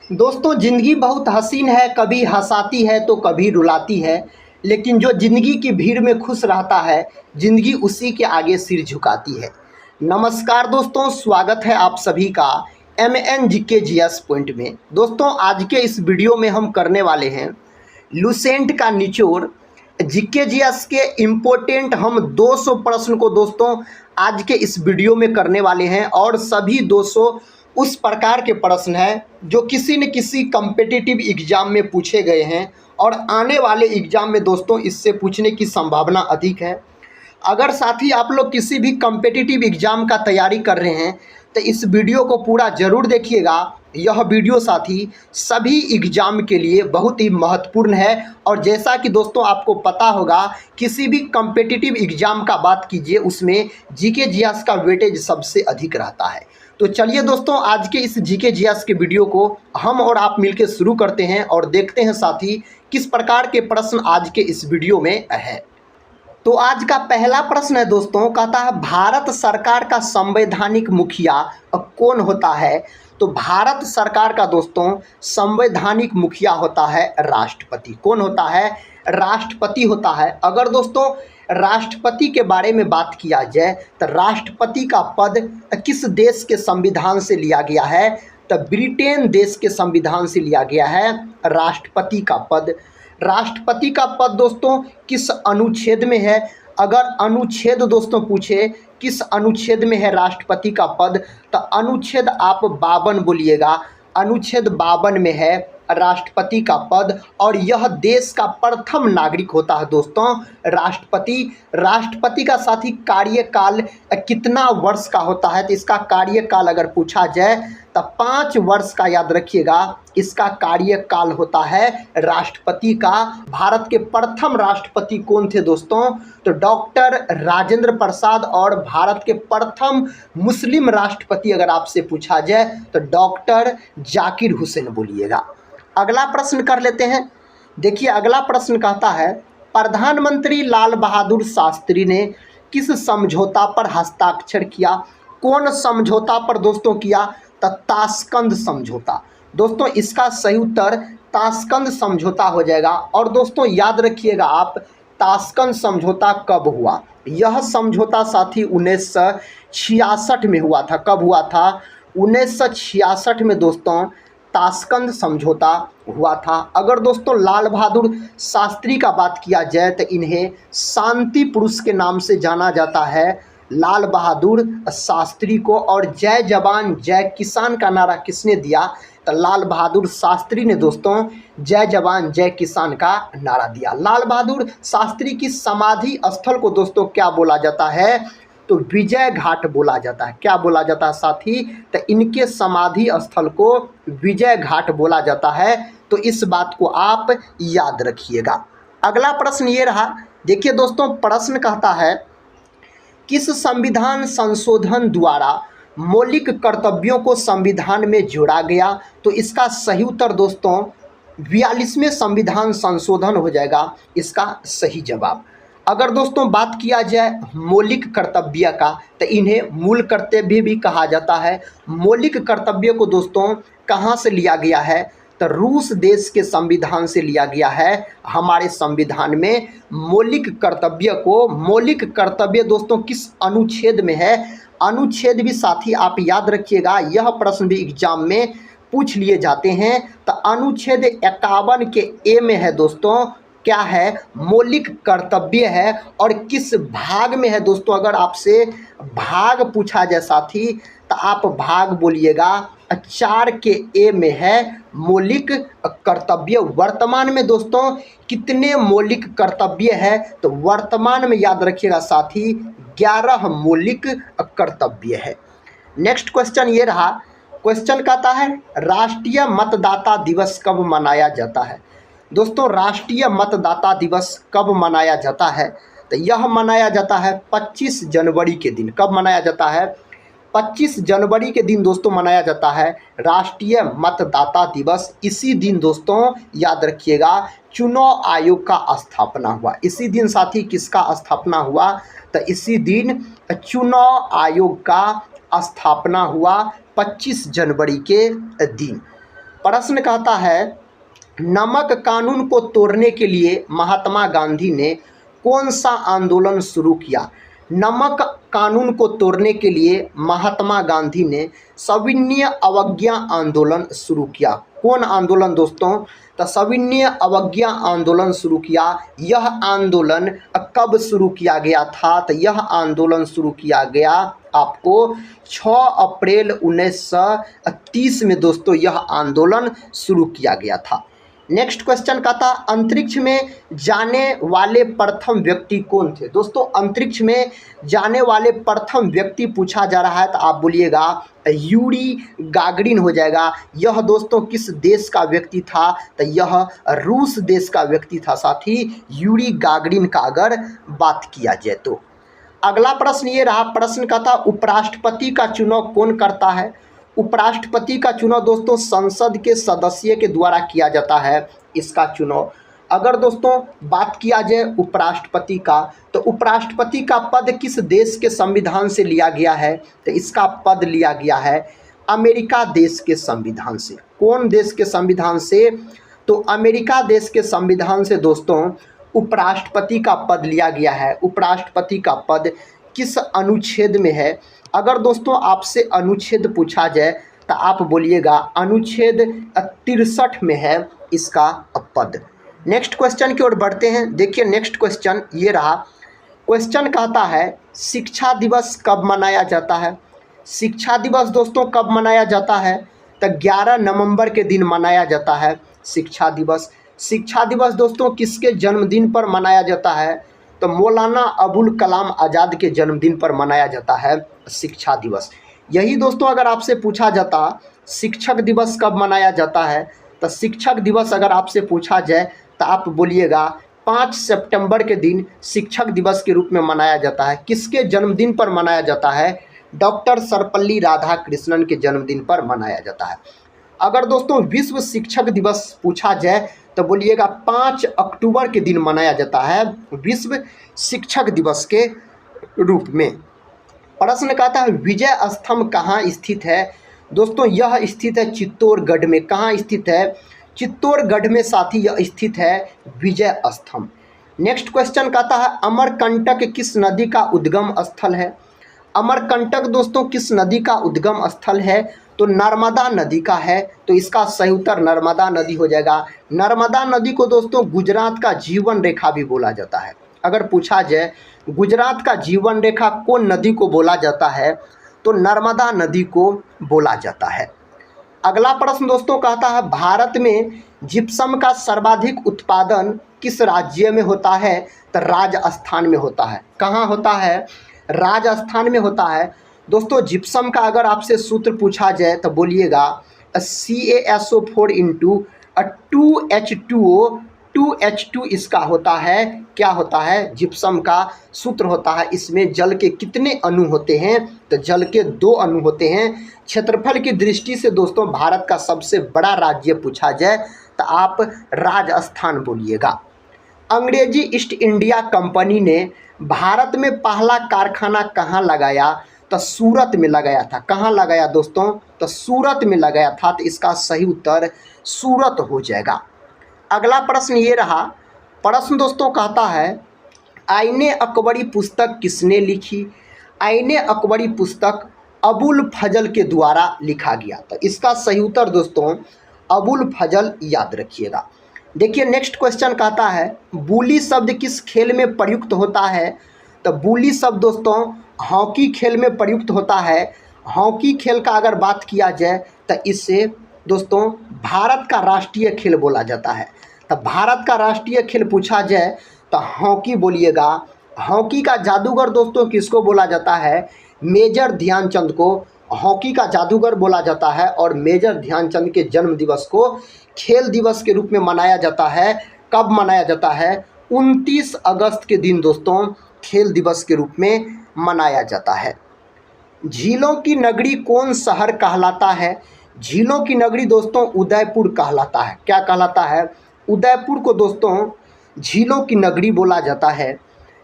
दोस्तों ज़िंदगी बहुत हसीन है, कभी हंसाती है तो कभी रुलाती है। लेकिन जो ज़िंदगी की भीड़ में खुश रहता है, ज़िंदगी उसी के आगे सिर झुकाती है। नमस्कार दोस्तों, स्वागत है आप सभी का MN GK GS पॉइंट में। दोस्तों आज के इस वीडियो में हम करने वाले हैं लुसेंट का निचोड़। GK GS के इम्पोर्टेंट हम 200 प्रश्न को दोस्तों आज के इस वीडियो में करने वाले हैं, और सभी 200 उस प्रकार के प्रश्न हैं जो किसी न किसी कम्पिटिटिव एग्ज़ाम में पूछे गए हैं, और आने वाले एग्ज़ाम में दोस्तों इससे पूछने की संभावना अधिक है। अगर साथी आप लोग किसी भी कम्पिटिटिव एग्ज़ाम का तैयारी कर रहे हैं तो इस वीडियो को पूरा ज़रूर देखिएगा। यह वीडियो साथी सभी एग्ज़ाम के लिए बहुत ही महत्वपूर्ण है, और जैसा कि दोस्तों आपको पता होगा किसी भी कम्पिटिटिव एग्ज़ाम का बात कीजिए उसमें GK GS का वेटेज सबसे अधिक रहता है। तो चलिए दोस्तों आज के इस GK GS के वीडियो को हम और आप मिलकर शुरू करते हैं और देखते हैं साथी किस प्रकार के प्रश्न आज के इस वीडियो में है। तो आज का पहला प्रश्न है दोस्तों, कहता है भारत सरकार का संवैधानिक मुखिया कौन होता है। तो भारत सरकार का दोस्तों संवैधानिक मुखिया होता है राष्ट्रपति। कौन होता है? राष्ट्रपति होता है। अगर दोस्तों राष्ट्रपति के बारे में बात किया जाए तो राष्ट्रपति का पद किस देश के संविधान से लिया गया है? तो ब्रिटेन देश के संविधान से लिया गया है राष्ट्रपति का पद। राष्ट्रपति का पद दोस्तों किस अनुच्छेद में है? अगर अनुच्छेद दोस्तों पूछे किस अनुच्छेद में है राष्ट्रपति का पद, तो अनुच्छेद आप 52 बोलिएगा। अनुच्छेद 52 में है राष्ट्रपति का पद, और यह देश का प्रथम नागरिक होता है दोस्तों राष्ट्रपति। राष्ट्रपति का साथी कार्यकाल कितना वर्ष का होता है? तो इसका कार्यकाल अगर पूछा जाए तो 5 वर्ष का याद रखिएगा, इसका कार्यकाल होता है राष्ट्रपति का। भारत के प्रथम राष्ट्रपति कौन थे दोस्तों? तो डॉक्टर राजेंद्र प्रसाद। और भारत के प्रथम मुस्लिम राष्ट्रपति अगर आपसे पूछा जाए तो डॉक्टर जाकिर हुसैन बोलिएगा। अगला प्रश्न कर लेते हैं। देखिए अगला प्रश्न कहता है प्रधानमंत्री लाल बहादुर शास्त्री ने किस समझौता पर हस्ताक्षर किया? कौन समझौता पर दोस्तों किया? तो ताशकंद समझौता। दोस्तों इसका सही उत्तर ताशकंद समझौता हो जाएगा। और दोस्तों याद रखिएगा आप, ताशकंद समझौता कब हुआ? यह समझौता साथी 1966 में हुआ था। कब हुआ था? 1966 में दोस्तों ताशकंद समझौता हुआ था। अगर दोस्तों लाल बहादुर शास्त्री का बात किया जाए तो इन्हें शांति पुरुष के नाम से जाना जाता है, लाल बहादुर शास्त्री को। और जय जवान जय किसान का नारा किसने दिया? तो लाल बहादुर शास्त्री ने दोस्तों जय जवान जय किसान का नारा दिया। लाल बहादुर शास्त्री की समाधि स्थल को दोस्तों क्या बोला जाता है? तो विजय घाट बोला जाता है। क्या बोला जाता है साथी? तो इनके समाधि स्थल को विजय घाट बोला जाता है। तो इस बात को आप याद रखिएगा। अगला प्रश्न ये रहा। देखिए दोस्तों प्रश्न कहता है किस संविधान संशोधन द्वारा मौलिक कर्तव्यों को संविधान में जोड़ा गया? तो इसका सही उत्तर दोस्तों 42वें संविधान संशोधन हो जाएगा इसका सही जवाब। अगर दोस्तों बात किया जाए मौलिक कर्तव्य का तो इन्हें मूल कर्तव्य भी कहा जाता है। मौलिक कर्तव्य को दोस्तों कहाँ से लिया गया है? तो रूस देश के संविधान से लिया गया है। हमारे संविधान में मौलिक कर्तव्य दोस्तों किस अनुच्छेद में है? अनुच्छेद भी साथी आप याद रखिएगा, यह प्रश्न भी एग्जाम में पूछ लिए जाते हैं। तो अनुच्छेद 51 के ए में है दोस्तों, क्या है? मौलिक कर्तव्य है। और किस भाग में है दोस्तों? अगर आपसे भाग पूछा जाए साथी तो आप भाग बोलिएगा। 4 के ए में है मौलिक कर्तव्य। वर्तमान में दोस्तों कितने मौलिक कर्तव्य है? तो वर्तमान में याद रखिएगा साथी 11 मौलिक कर्तव्य है। नेक्स्ट क्वेश्चन ये रहा। क्वेश्चन कहता है राष्ट्रीय मतदाता दिवस कब मनाया जाता है? दोस्तों राष्ट्रीय मतदाता दिवस कब मनाया जाता है? तो यह मनाया जाता है 25 जनवरी के दिन। कब मनाया जाता है? 25 जनवरी के दिन दोस्तों मनाया जाता है राष्ट्रीय मतदाता दिवस। इसी दिन दोस्तों याद रखिएगा चुनाव आयोग का स्थापना हुआ। इसी दिन साथी किसका स्थापना हुआ? तो इसी दिन चुनाव आयोग का स्थापना हुआ 25 जनवरी के दिन। प्रश्न कहता है नमक कानून को तोड़ने के लिए महात्मा गांधी ने कौन सा आंदोलन शुरू किया। नमक कानून को तोड़ने के लिए महात्मा गांधी ने सविनय अवज्ञा आंदोलन शुरू किया। कौन आंदोलन दोस्तों? तो सविनय अवज्ञा आंदोलन शुरू किया। यह आंदोलन कब शुरू किया गया था? तो यह आंदोलन शुरू किया गया आपको 6 अप्रैल 1930 में दोस्तों यह आंदोलन शुरू किया गया था। नेक्स्ट क्वेश्चन का था अंतरिक्ष में जाने वाले प्रथम व्यक्ति कौन थे। दोस्तों अंतरिक्ष में जाने वाले प्रथम व्यक्ति पूछा जा रहा है तो आप बोलिएगा यूरी गागरिन हो जाएगा। यह दोस्तों किस देश का व्यक्ति था? तो यह रूस देश का व्यक्ति था साथी, यूरी गागरिन का अगर बात किया जाए तो। अगला प्रश्न ये रहा, प्रश्न का था उपराष्ट्रपति का चुनाव कौन करता है। उपराष्ट्रपति का चुनाव दोस्तों संसद के सदस्य के द्वारा किया जाता है इसका चुनाव। अगर दोस्तों बात किया जाए उपराष्ट्रपति का, तो उपराष्ट्रपति का पद किस देश के संविधान से लिया गया है? तो इसका पद लिया गया है अमेरिका देश के संविधान से। कौन देश के संविधान से? तो अमेरिका देश के संविधान से दोस्तों उपराष्ट्रपति का पद लिया गया है। उपराष्ट्रपति का पद किस अनुच्छेद में है? अगर दोस्तों आपसे अनुच्छेद पूछा जाए तो आप बोलिएगा अनुच्छेद 63 में है इसका पद। नेक्स्ट क्वेश्चन की ओर बढ़ते हैं। देखिए नेक्स्ट क्वेश्चन ये रहा, क्वेश्चन कहता है शिक्षा दिवस कब मनाया जाता है। शिक्षा दिवस दोस्तों कब मनाया जाता है? तो 11 नवंबर के दिन मनाया जाता है शिक्षा दिवस। शिक्षा दिवस दोस्तों किसके जन्मदिन पर मनाया जाता है? तो मौलाना अबुल कलाम आज़ाद के जन्मदिन पर मनाया जाता है शिक्षा दिवस। यही दोस्तों अगर आपसे पूछा जाता शिक्षक दिवस कब मनाया जाता है, तो शिक्षक दिवस अगर आपसे पूछा जाए तो आप बोलिएगा 5 सितंबर के दिन शिक्षक दिवस के रूप में मनाया जाता है। किसके जन्मदिन पर मनाया जाता है? डॉक्टर सर्वपल्ली राधाकृष्णन के जन्मदिन पर मनाया जाता है। अगर दोस्तों विश्व शिक्षक दिवस पूछा जाए तो बोलिएगा 5 अक्टूबर के दिन मनाया जाता है विश्व शिक्षक दिवस के रूप में। प्रश्न कहता है विजय स्तंभ कहाँ स्थित है। दोस्तों यह स्थित है चित्तौड़गढ़ में। कहाँ स्थित है? चित्तौड़गढ़ में साथी यह स्थित है विजय स्तंभ। नेक्स्ट क्वेश्चन कहता है अमरकंटक किस नदी का उद्गम स्थल है। अमरकंटक दोस्तों किस नदी का उद्गम स्थल है? तो नर्मदा नदी का है। तो इसका सही उत्तर नर्मदा नदी हो जाएगा। नर्मदा नदी को दोस्तों गुजरात का जीवन रेखा भी बोला जाता है। अगर पूछा जाए गुजरात का जीवन रेखा कौन नदी को बोला जाता है, तो नर्मदा नदी को बोला जाता है। अगला प्रश्न दोस्तों कहता है भारत में जिप्सम का सर्वाधिक उत्पादन किस राज्य में होता है। तो राजस्थान में होता है। कहाँ होता है? राजस्थान में होता है। दोस्तों जिप्सम का अगर आपसे सूत्र पूछा जाए तो बोलिएगा CaSO4 इंटू 2H2O 2H2 इसका होता है। क्या होता है? जिप्सम का सूत्र होता है। इसमें जल के कितने अणु होते हैं? तो जल के 2 अणु होते हैं। क्षेत्रफल की दृष्टि से दोस्तों भारत का सबसे बड़ा राज्य पूछा जाए तो आप राजस्थान बोलिएगा। अंग्रेजी ईस्ट इंडिया कंपनी ने भारत में पहला कारखाना कहाँ लगाया? तो सूरत में लगाया था। कहाँ लगाया दोस्तों? तो सूरत में लगाया था। तो इसका सही उत्तर सूरत हो जाएगा। अगला प्रश्न ये रहा, प्रश्न दोस्तों कहता है आईने अकबरी पुस्तक किसने लिखी। आईने अकबरी पुस्तक अबुल फजल के द्वारा लिखा गया। तो इसका सही उत्तर दोस्तों अबुल फजल याद रखिएगा। देखिए नेक्स्ट क्वेश्चन कहता है बूली शब्द किस खेल में प्रयुक्त होता है। तो बूली शब्द दोस्तों हॉकी खेल में प्रयुक्त होता है। हॉकी खेल का अगर बात किया जाए तो इससे दोस्तों भारत का राष्ट्रीय खेल बोला जाता है। तो भारत का राष्ट्रीय खेल पूछा जाए तो हॉकी बोलिएगा। हॉकी का जादूगर दोस्तों किसको बोला जाता है? मेजर ध्यानचंद को हॉकी का जादूगर बोला जाता है। और मेजर ध्यानचंद के जन्म दिवस को खेल दिवस के रूप में मनाया जाता है। कब मनाया जाता है? 29 अगस्त के दिन दोस्तों खेल दिवस के रूप में मनाया जाता है। झीलों की नगरी कौन शहर कहलाता है। झीलों की नगरी दोस्तों उदयपुर कहलाता है। क्या कहलाता है? उदयपुर को दोस्तों झीलों की नगरी बोला जाता है।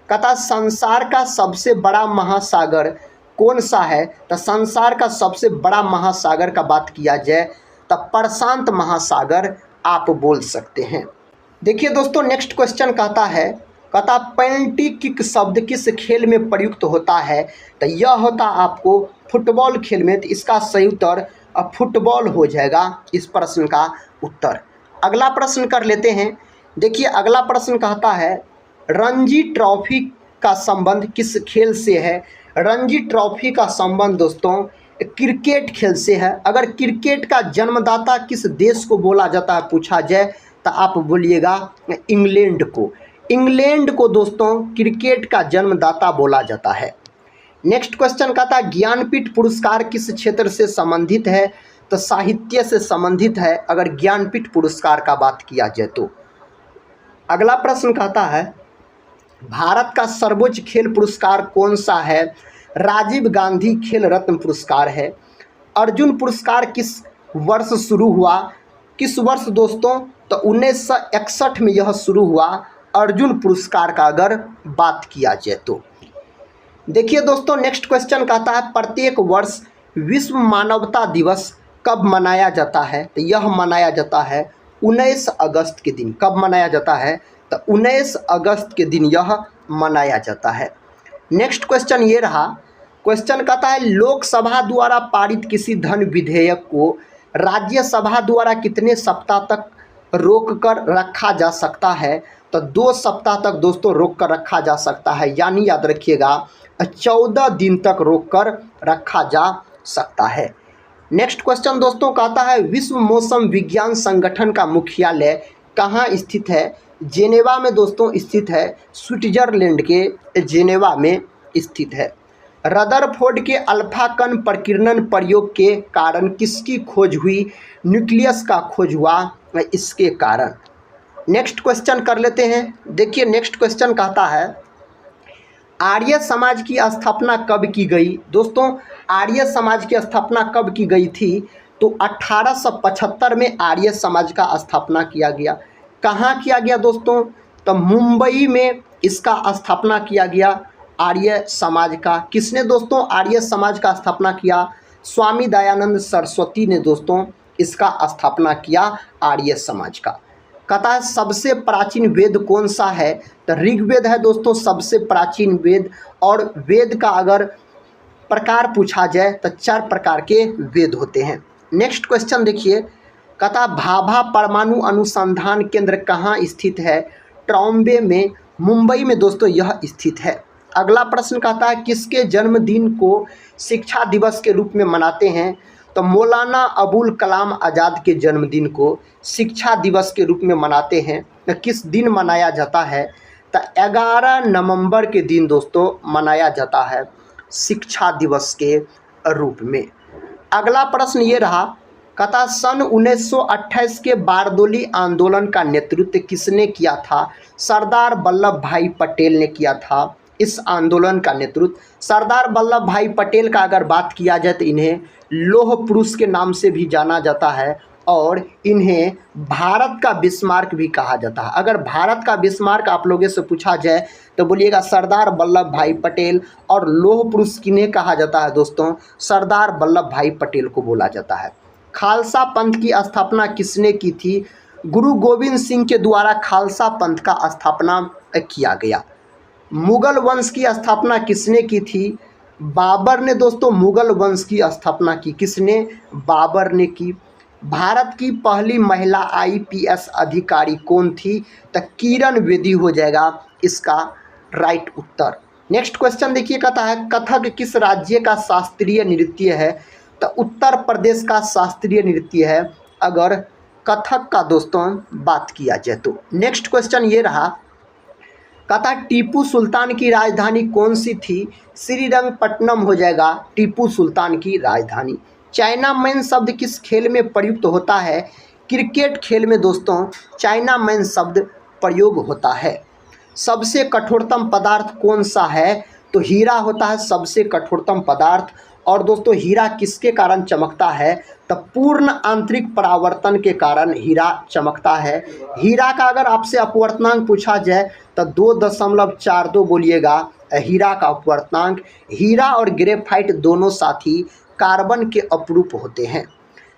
कहता संसार का सबसे बड़ा महासागर कौन सा है। तो संसार का सबसे बड़ा महासागर का बात किया जाए तो प्रशांत महासागर आप बोल सकते हैं। देखिए दोस्तों, नेक्स्ट क्वेश्चन कहता पेनल्टी किक शब्द किस खेल में प्रयुक्त होता है? तो यह होता आपको फुटबॉल खेल में। तो इसका सही उत्तर फुटबॉल हो जाएगा इस प्रश्न का उत्तर। अगला प्रश्न कर लेते हैं। देखिए अगला प्रश्न कहता है रणजी ट्रॉफी का संबंध किस खेल से है? रणजी ट्रॉफी का संबंध दोस्तों क्रिकेट खेल से है। अगर क्रिकेट का जन्मदाता किस देश को बोला जाता है पूछा जाए तो आप बोलिएगा इंग्लैंड को। इंग्लैंड को दोस्तों क्रिकेट का जन्मदाता बोला जाता है। नेक्स्ट क्वेश्चन कहता है ज्ञानपीठ पुरस्कार किस क्षेत्र से संबंधित है? तो साहित्य से संबंधित है अगर ज्ञानपीठ पुरस्कार का बात किया जाए तो। अगला प्रश्न कहता है भारत का सर्वोच्च खेल पुरस्कार कौन सा है? राजीव गांधी खेल रत्न पुरस्कार है। अर्जुन पुरस्कार किस वर्ष शुरू हुआ? किस वर्ष दोस्तों? तो 1961 में यह शुरू हुआ अर्जुन पुरस्कार का अगर बात किया जाए तो। देखिए दोस्तों नेक्स्ट क्वेश्चन कहता है प्रत्येक वर्ष विश्व मानवता दिवस कब मनाया जाता है? तो यह मनाया जाता है 19 अगस्त के दिन। कब मनाया जाता है? तो 19 अगस्त के दिन यह मनाया जाता है। नेक्स्ट क्वेश्चन ये रहा। क्वेश्चन कहता है लोकसभा द्वारा पारित किसी धन विधेयक को राज्यसभा द्वारा कितने सप्ताह तक रोक कर रखा जा सकता है? तो 2 सप्ताह तक दोस्तों रोक कर रखा जा सकता है, यानी याद रखिएगा 14 दिन तक रोक कर रखा जा सकता है। नेक्स्ट क्वेश्चन दोस्तों कहता है विश्व मौसम विज्ञान संगठन का मुख्यालय कहाँ स्थित है? जेनेवा में दोस्तों स्थित है। स्विट्जरलैंड के जेनेवा में स्थित है। रदरफोर्ड के अल्फा कण प्रकीर्णन प्रयोग के कारण किसकी खोज हुई? न्यूक्लियस का खोज हुआ इसके कारण। नेक्स्ट क्वेश्चन कर लेते हैं। देखिए नेक्स्ट क्वेश्चन कहता है आर्य समाज की स्थापना कब की गई? दोस्तों आर्य समाज की स्थापना कब की गई थी? तो 1875 में आर्य समाज का स्थापना किया गया। कहाँ किया गया दोस्तों? तो मुंबई में इसका स्थापना किया गया आर्य समाज का। किसने दोस्तों आर्य समाज का स्थापना किया? स्वामी दयानंद सरस्वती ने दोस्तों इसका स्थापना किया आर्य समाज का। कहता है सबसे प्राचीन वेद कौन सा है? तो ऋग्वेद है दोस्तों सबसे प्राचीन वेद। और वेद का अगर प्रकार पूछा जाए तो 4 प्रकार के वेद होते हैं। नेक्स्ट क्वेश्चन देखिए। कहता भाभा परमाणु अनुसंधान केंद्र कहाँ स्थित है? ट्रॉम्बे में, मुंबई में दोस्तों यह स्थित है। अगला प्रश्न कहता है किसके जन्मदिन को शिक्षा दिवस के रूप में मनाते हैं? तो मौलाना अबुल कलाम आज़ाद के जन्मदिन को शिक्षा दिवस के रूप में मनाते हैं। तो किस दिन मनाया जाता है? तो 11 नवंबर के दिन दोस्तों मनाया जाता है शिक्षा दिवस के रूप में। अगला प्रश्न ये रहा। कहता सन 1928 के बारदोली आंदोलन का नेतृत्व किसने किया था? सरदार वल्लभ भाई पटेल ने किया था इस आंदोलन का नेतृत्व। सरदार वल्लभ भाई पटेल का अगर बात किया जाए तो इन्हें लौह पुरुष के नाम से भी जाना जाता है और इन्हें भारत का बिस्मार्क भी कहा जाता है। अगर भारत का बिस्मार्क आप लोगों से पूछा जाए तो बोलिएगा सरदार वल्लभ भाई पटेल। और लौह पुरुष किन्हें कहा जाता है दोस्तों? सरदार वल्लभ भाई पटेल को बोला जाता है। खालसा पंथ की स्थापना किसने की थी? गुरु गोविंद सिंह के द्वारा खालसा पंथ का स्थापना किया गया। मुगल वंश की स्थापना किसने की थी? बाबर ने दोस्तों मुगल वंश की स्थापना की। किसने? बाबर ने की। भारत की पहली महिला IPS अधिकारी कौन थी? तो किरण बेदी हो जाएगा इसका राइट उत्तर। नेक्स्ट क्वेश्चन देखिए। कहता है कथक किस राज्य का शास्त्रीय नृत्य है? तो उत्तर प्रदेश का शास्त्रीय नृत्य है अगर कथक का दोस्तों बात किया जाए तो। नेक्स्ट क्वेश्चन ये रहा। कहता टीपू सुल्तान की राजधानी कौन सी थी? श्रीरंगपट्टनम हो जाएगा टीपू सुल्तान की राजधानी। चाइना मैन शब्द किस खेल में प्रयुक्त होता है? क्रिकेट खेल में दोस्तों चाइना मैन शब्द प्रयोग होता है। सबसे कठोरतम पदार्थ कौन सा है? तो हीरा होता है सबसे कठोरतम पदार्थ। और दोस्तों हीरा किसके कारण चमकता है? तो पूर्ण आंतरिक परावर्तन के कारण हीरा चमकता है। हीरा का अगर आपसे अपवर्तनांक पूछा जाए तो 2.42 बोलिएगा हीरा का अपवर्तनांक। हीरा और ग्रेफाइट दोनों साथी कार्बन के अपरूप होते हैं।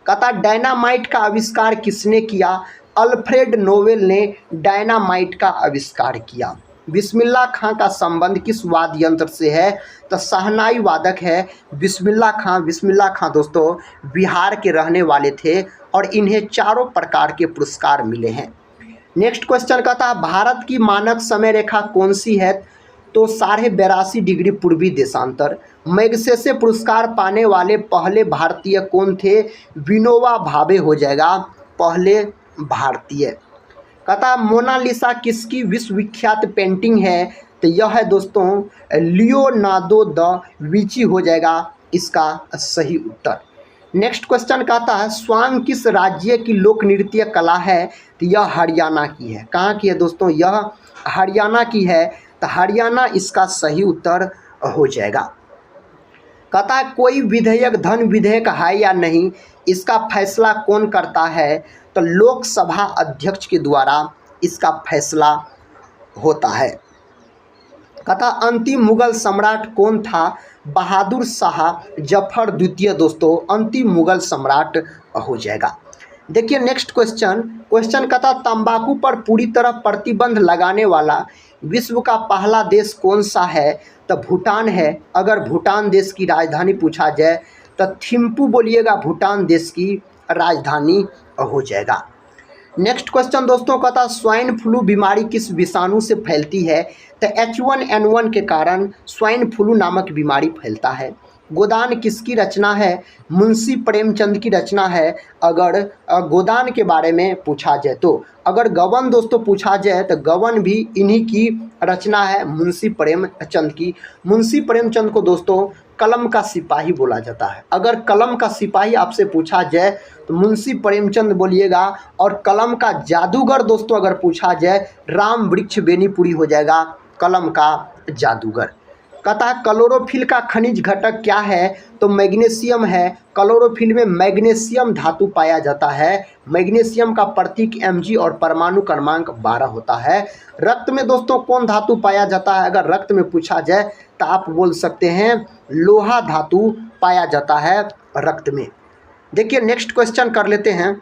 कहता डायनामाइट का आविष्कार किसने किया? अल्फ्रेड नोबेल ने डायनामाइट का आविष्कार किया। बिस्मिल्लाह खां का संबंध किस वाद्य यंत्र से है? तो शहनाई वादक है बिस्मिल्लाह खां। बिस्मिल्लाह खां दोस्तों बिहार के रहने वाले थे और इन्हें चारों प्रकार के पुरस्कार मिले हैं। नेक्स्ट क्वेश्चन कहता है भारत की मानक समय रेखा कौन सी है? तो 82.5 डिग्री पूर्वी देशांतर। मैग्सेसे पुरस्कार पाने वाले पहले भारतीय कौन थे? विनोबा भावे हो जाएगा पहले भारतीय। कहता मोनालिसा किसकी विश्वविख्यात पेंटिंग है? तो यह है दोस्तों लियोनार्डो द विंची हो जाएगा इसका सही उत्तर। नेक्स्ट क्वेश्चन कहता है स्वांग किस राज्य की लोक नृत्य कला है? तो यह हरियाणा की है। कहाँ की है दोस्तों? यह हरियाणा की है, तो हरियाणा इसका सही उत्तर हो जाएगा। कहता है कोई विधेयक धन विधेयक है या नहीं, इसका फैसला कौन करता है? तो लोकसभा अध्यक्ष के द्वारा इसका फैसला होता है। कहता अंतिम मुगल सम्राट कौन था? बहादुर शाह जफर द्वितीय दोस्तों अंतिम मुगल सम्राट हो जाएगा। देखिए नेक्स्ट क्वेश्चन कहता तंबाकू पर पूरी तरह प्रतिबंध लगाने वाला विश्व का पहला देश कौन सा है? तो भूटान है। अगर भूटान देश की राजधानी पूछा जाए तो थिम्पू बोलिएगा भूटान देश की राजधानी हो जाएगा। नेक्स्ट क्वेश्चन दोस्तों कहता स्वाइन फ्लू बीमारी किस विषाणु से फैलती है? तो H1N1 के कारण स्वाइन फ्लू नामक बीमारी फैलता है। गोदान किसकी रचना है? मुंशी प्रेमचंद की रचना है। अगर गोदान के बारे में पूछा जाए तो, अगर गबन दोस्तों पूछा जाए तो गबन भी इन्हीं की रचना है मुंशी प्रेमचंद की। मुंशी प्रेमचंद को दोस्तों कलम का सिपाही बोला जाता है। अगर कलम का सिपाही आपसे पूछा जाए तो मुंशी प्रेमचंद बोलिएगा, और कलम का जादूगर दोस्तों अगर पूछा जाए राम वृक्ष बेनीपुरी हो जाएगा कलम का जादूगर। कहता है क्लोरोफिल का खनिज घटक क्या है? तो मैग्नीशियम है। क्लोरोफिल में मैग्नीशियम धातु पाया जाता है। मैग्नीशियम का प्रतीक Mg और परमाणु क्रमांक 12 होता है। रक्त में दोस्तों कौन धातु पाया जाता है? अगर रक्त में पूछा जाए तो आप बोल सकते हैं लोहा धातु पाया जाता है रक्त में। देखिए नेक्स्ट क्वेश्चन कर लेते हैं।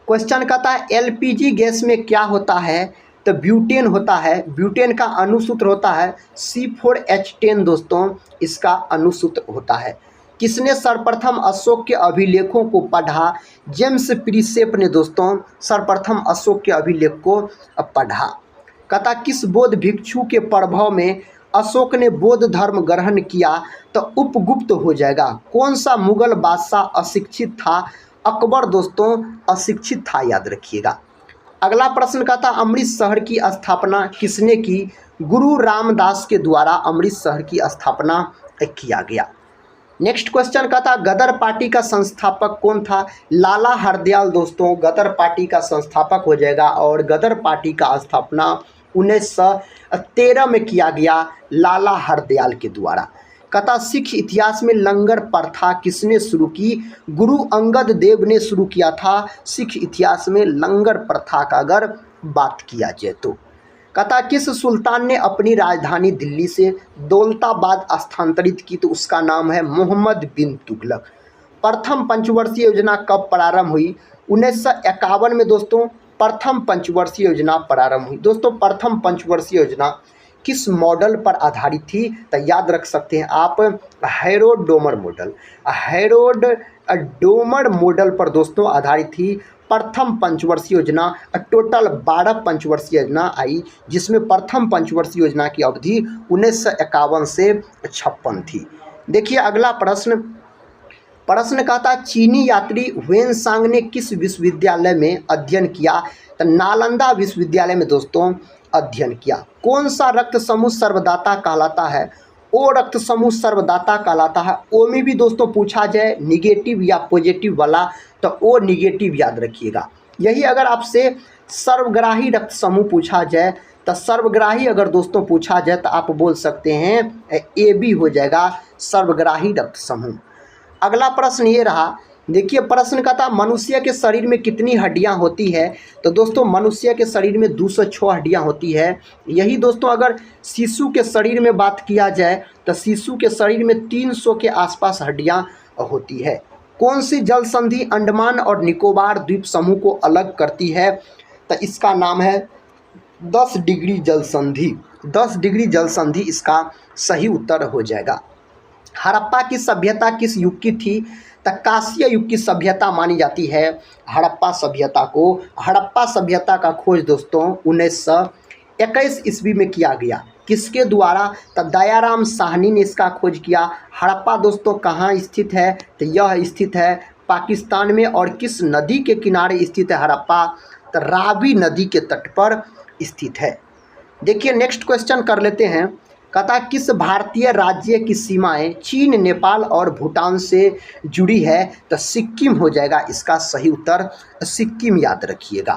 क्वेश्चन कहता है LPG गैस में क्या होता है? तो ब्यूटेन होता है। ब्यूटेन का अणुसूत्र होता है C4H10 दोस्तों इसका अणुसूत्र होता है। किसने सर्वप्रथम अशोक के अभिलेखों को पढ़ा? जेम्स प्रिसेप ने दोस्तों सर्वप्रथम अशोक के अभिलेख को पढ़ा। कहता किस बौद्ध भिक्षु के प्रभाव में अशोक ने बौद्ध धर्म ग्रहण किया? तो उपगुप्त हो जाएगा। कौन सा मुगल बादशाह अशिक्षित था? अकबर दोस्तों अशिक्षित था, याद रखिएगा। अगला प्रश्न कहता अमृत शहर की स्थापना किसने की? गुरु रामदास के द्वारा अमृत शहर की स्थापना किया गया। नेक्स्ट क्वेश्चन कहता गदर पार्टी का संस्थापक कौन था? लाला हरदयाल दोस्तों गदर पार्टी का संस्थापक हो जाएगा, और गदर पार्टी का स्थापना 1913 में किया गया लाला हरदयाल के द्वारा। कहता सिख इतिहास में लंगर प्रथा किसने शुरू की? गुरु अंगद देव ने शुरू किया था सिख इतिहास में लंगर प्रथा का अगर बात किया जाए तो। कहता किस सुल्तान ने अपनी राजधानी दिल्ली से दौलताबाद स्थानांतरित की? तो उसका नाम है मोहम्मद बिन तुगलक। प्रथम पंचवर्षीय योजना कब प्रारंभ हुई? 1951 में दोस्तों प्रथम पंचवर्षीय योजना प्रारंभ हुई। दोस्तों प्रथम पंचवर्षीय योजना किस मॉडल पर आधारित थी? तो याद रख सकते हैं आप हेरोड-डोमर मॉडल। हेरोड-डोमर मॉडल पर दोस्तों आधारित थी प्रथम पंचवर्षीय योजना। टोटल 12 पंचवर्षीय योजना आई, जिसमें प्रथम पंचवर्षीय योजना की अवधि 1951 से 56 थी। देखिए अगला प्रश्न कहता चीनी यात्री ह्वेनसांग ने किस विश्वविद्यालय में अध्ययन किया? तो नालंदा विश्वविद्यालय में दोस्तों अध्ययन किया। कौन सा रक्त समूह सर्वदाता कहलाता है? ओ रक्त समूह सर्वदाता कहलाता है। ओ में भी दोस्तों पूछा जाए निगेटिव या पॉजिटिव वाला, तो ओ निगेटिव याद रखिएगा। यही अगर आपसे सर्वग्राही रक्त समूह पूछा जाए, तो सर्वग्राही अगर दोस्तों पूछा जाए तो आप बोल सकते हैं AB हो जाएगा सर्वग्राही रक्त समूह। अगला प्रश्न ये रहा। देखिए प्रश्न का था मनुष्य के शरीर में कितनी हड्डियां होती है? तो दोस्तों मनुष्य के शरीर में 206 हड्डियां होती है। यही दोस्तों अगर शिशु के शरीर में बात किया जाए तो शिशु के शरीर में 300 के आसपास हड्डियां होती है। कौन सी जल संधि अंडमान और निकोबार द्वीप समूह को अलग करती है? तो इसका नाम है 10 डिग्री जल संधि। 10 डिग्री जल संधि इसका सही उत्तर हो जाएगा। हड़प्पा की सभ्यता किस युग की थी? तो कांस्य युग की सभ्यता मानी जाती है हड़प्पा सभ्यता को। हड़प्पा सभ्यता का खोज दोस्तों 1921 ईस्वी में किया गया। किसके द्वारा? तो दयाराम साहनी ने इसका खोज किया। हड़प्पा दोस्तों कहाँ स्थित है? तो यह स्थित है पाकिस्तान में। और किस नदी के किनारे स्थित है हड़प्पा? तो रावी नदी के तट पर स्थित है। देखिए नेक्स्ट क्वेश्चन कर लेते हैं। कहता किस भारतीय राज्य की सीमाएं चीन, नेपाल और भूटान से जुड़ी है? तो सिक्किम हो जाएगा इसका सही उत्तर। सिक्किम याद रखिएगा।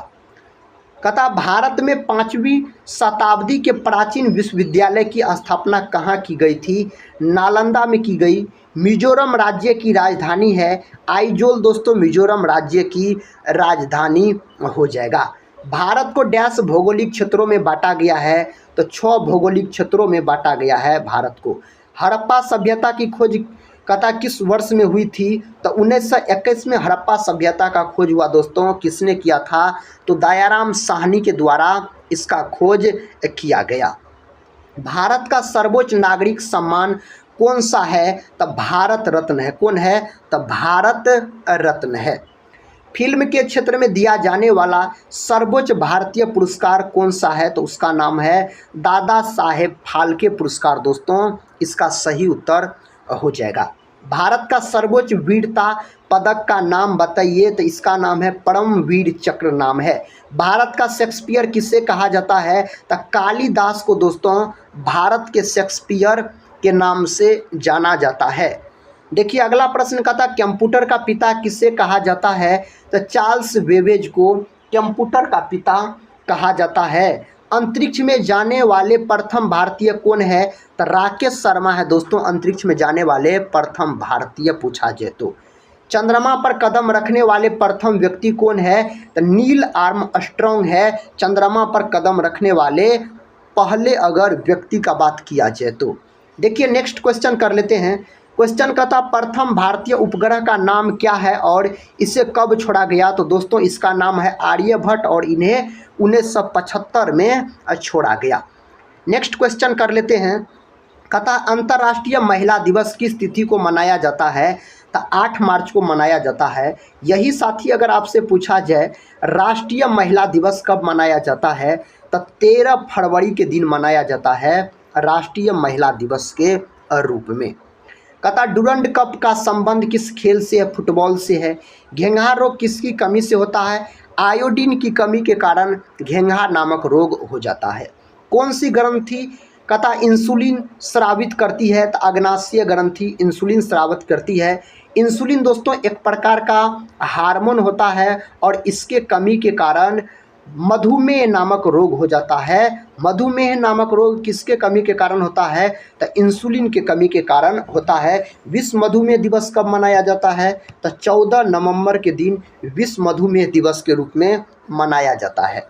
कहता भारत में 5वीं शताब्दी के प्राचीन विश्वविद्यालय की स्थापना कहाँ की गई थी? नालंदा में की गई। मिजोरम राज्य की राजधानी है आइजोल दोस्तों। मिजोरम राज्य की राजधानी हो जाएगा। भारत को डैश भौगोलिक क्षेत्रों में बांटा गया है? तो 6 भौगोलिक क्षेत्रों में बांटा गया है भारत को। हड़प्पा सभ्यता की खोज कहता किस वर्ष में हुई थी? तो 1921 में हड़प्पा सभ्यता का खोज हुआ दोस्तों। किसने किया था? तो दयाराम साहनी के द्वारा इसका खोज किया गया। भारत का सर्वोच्च नागरिक सम्मान कौन सा है? तो भारत रत्न है। कौन है? तो भारत रत्न है। फिल्म के क्षेत्र में दिया जाने वाला सर्वोच्च भारतीय पुरस्कार कौन सा है? तो उसका नाम है दादा साहेब फाल्के पुरस्कार दोस्तों। इसका सही उत्तर हो जाएगा। भारत का सर्वोच्च वीरता पदक का नाम बताइए? तो इसका नाम है परमवीर चक्र नाम है। भारत का शेक्सपियर किसे कहा जाता है? तो कालिदास को दोस्तों भारत के शेक्सपियर के नाम से जाना जाता है। देखिए अगला प्रश्न कहता कंप्यूटर का पिता किसे कहा जाता है? तो चार्ल्स बेबेज को कंप्यूटर का पिता कहा जाता है। अंतरिक्ष में जाने वाले प्रथम भारतीय कौन है? तो राकेश शर्मा है दोस्तों अंतरिक्ष में जाने वाले प्रथम भारतीय पूछा जाए तो। चंद्रमा पर कदम रखने वाले प्रथम व्यक्ति कौन है? तो नील आर्मस्ट्रॉन्ग है चंद्रमा पर कदम रखने वाले पहले अगर व्यक्ति का बात किया जाए तो। देखिए नेक्स्ट क्वेश्चन कर लेते हैं। क्वेश्चन कहता प्रथम भारतीय उपग्रह का नाम क्या है और इसे कब छोड़ा गया? तो दोस्तों इसका नाम है आर्यभट्ट और इन्हें 1975 में छोड़ा गया। नेक्स्ट क्वेश्चन कर लेते हैं। कहता अंतर्राष्ट्रीय महिला दिवस किस तिथि को मनाया जाता है? तो 8 मार्च को मनाया जाता है। यही साथी अगर आपसे पूछा जाए राष्ट्रीय महिला दिवस कब मनाया जाता है? तो 13 फरवरी के दिन मनाया जाता है राष्ट्रीय महिला दिवस के रूप में। कहता डुरंड कप का संबंध किस खेल से है? फुटबॉल से है। घेंघा रोग किसकी कमी से होता है? आयोडीन की कमी के कारण घेंघा नामक रोग हो जाता है। कौन सी ग्रंथि कहता इंसुलिन स्रावित करती है? तो अग्नाशय ग्रंथि इंसुलिन स्रावित करती है। इंसुलिन दोस्तों एक प्रकार का हार्मोन होता है और इसके कमी के कारण मधुमेह नामक रोग हो जाता है। मधुमेह नामक रोग किसके कमी के कारण होता है? तो इंसुलिन के कमी के कारण होता है। विश्व मधुमेह दिवस कब मनाया जाता है? तो 14 नवंबर के दिन विश्व मधुमेह दिवस के रूप में मनाया जाता है।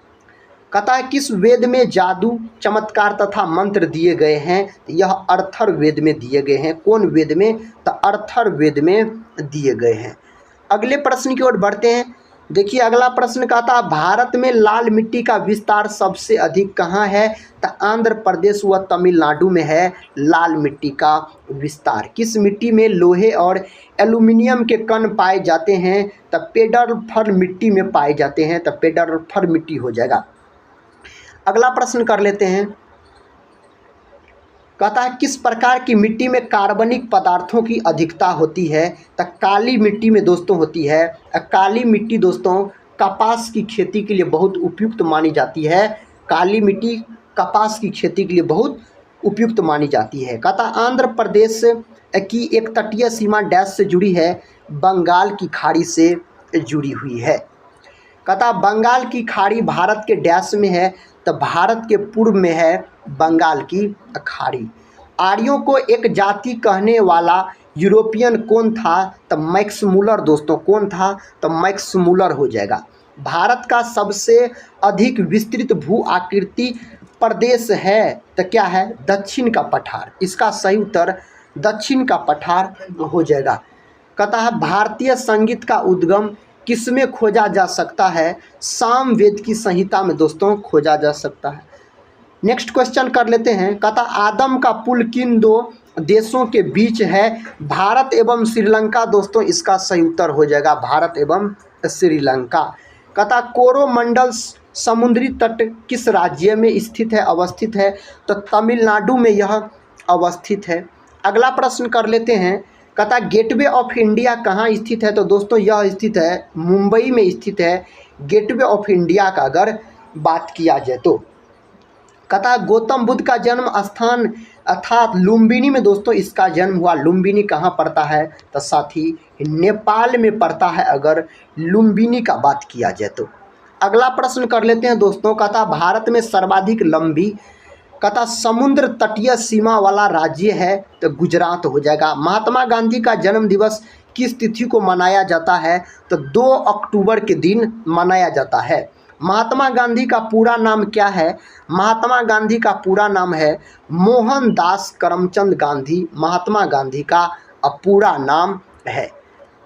कहता है किस वेद में जादू, चमत्कार तथा मंत्र दिए गए हैं? यह अर्थर्ववेद में दिए गए हैं। कौन वेद में? तो अर्थर्ववेद में दिए गए हैं। अगले प्रश्न की ओर बढ़ते हैं। देखिए अगला प्रश्न कहता है भारत में लाल मिट्टी का विस्तार सबसे अधिक कहाँ है? तो आंध्र प्रदेश व तमिलनाडु में है लाल मिट्टी का विस्तार। किस मिट्टी में लोहे और एल्यूमिनियम के कण पाए जाते हैं? तो पेडरफर मिट्टी में पाए जाते हैं। तो पेडरफर मिट्टी हो जाएगा। अगला प्रश्न कर लेते हैं। कहता है किस प्रकार की मिट्टी में कार्बनिक पदार्थों की अधिकता होती है? तो काली मिट्टी में दोस्तों होती है। काली मिट्टी दोस्तों कपास की खेती के लिए बहुत उपयुक्त मानी जाती है। काली मिट्टी कपास की खेती के लिए बहुत उपयुक्त मानी जाती है। कहता आंध्र प्रदेश की एक तटीय सीमा डैश से जुड़ी है? बंगाल की खाड़ी से जुड़ी हुई है। कहता बंगाल की खाड़ी भारत के डैश में है? तो भारत के पूर्व में है बंगाल की खाड़ी। आर्यों को एक जाति कहने वाला यूरोपियन कौन था? तो मैक्स मूलर दोस्तों। कौन था? तो मैक्स मूलर हो जाएगा। भारत का सबसे अधिक विस्तृत भू आकृति प्रदेश है? तो क्या है? दक्षिण का पठार। इसका सही उत्तर दक्षिण का पठार हो जाएगा। कहता है भारतीय संगीत का उद्गम किसमें खोजा जा सकता है? सामवेद की संहिता में दोस्तों खोजा जा सकता है। नेक्स्ट क्वेश्चन कर लेते हैं। कहता आदम का पुल किन दो देशों के बीच है? भारत एवं श्रीलंका दोस्तों इसका सही उत्तर हो जाएगा, भारत एवं श्रीलंका। कहता कोरोमंडल समुद्री तट किस राज्य में स्थित है, अवस्थित है? तो तमिलनाडु में यह अवस्थित है। अगला प्रश्न कर लेते हैं। कहता गेटवे ऑफ इंडिया कहाँ स्थित है? तो दोस्तों यह स्थित है मुंबई में स्थित है गेटवे ऑफ इंडिया का अगर बात किया जाए तो। कहता गौतम बुद्ध का जन्म स्थान अर्थात लुम्बिनी में दोस्तों इसका जन्म हुआ। लुम्बिनी कहाँ पड़ता है? तो साथी नेपाल में पड़ता है अगर लुम्बिनी का बात किया जाए तो। अगला प्रश्न कर लेते हैं दोस्तों। कहता भारत में सर्वाधिक लंबी कहता समुद्र तटीय सीमा वाला राज्य है? तो गुजरात हो जाएगा। महात्मा गांधी का जन्म दिवस किस तिथि को मनाया जाता है? तो 2 अक्टूबर के दिन मनाया जाता है। महात्मा गांधी का पूरा नाम क्या है? महात्मा गांधी का पूरा नाम है मोहनदास करमचंद गांधी, महात्मा गांधी का पूरा नाम है।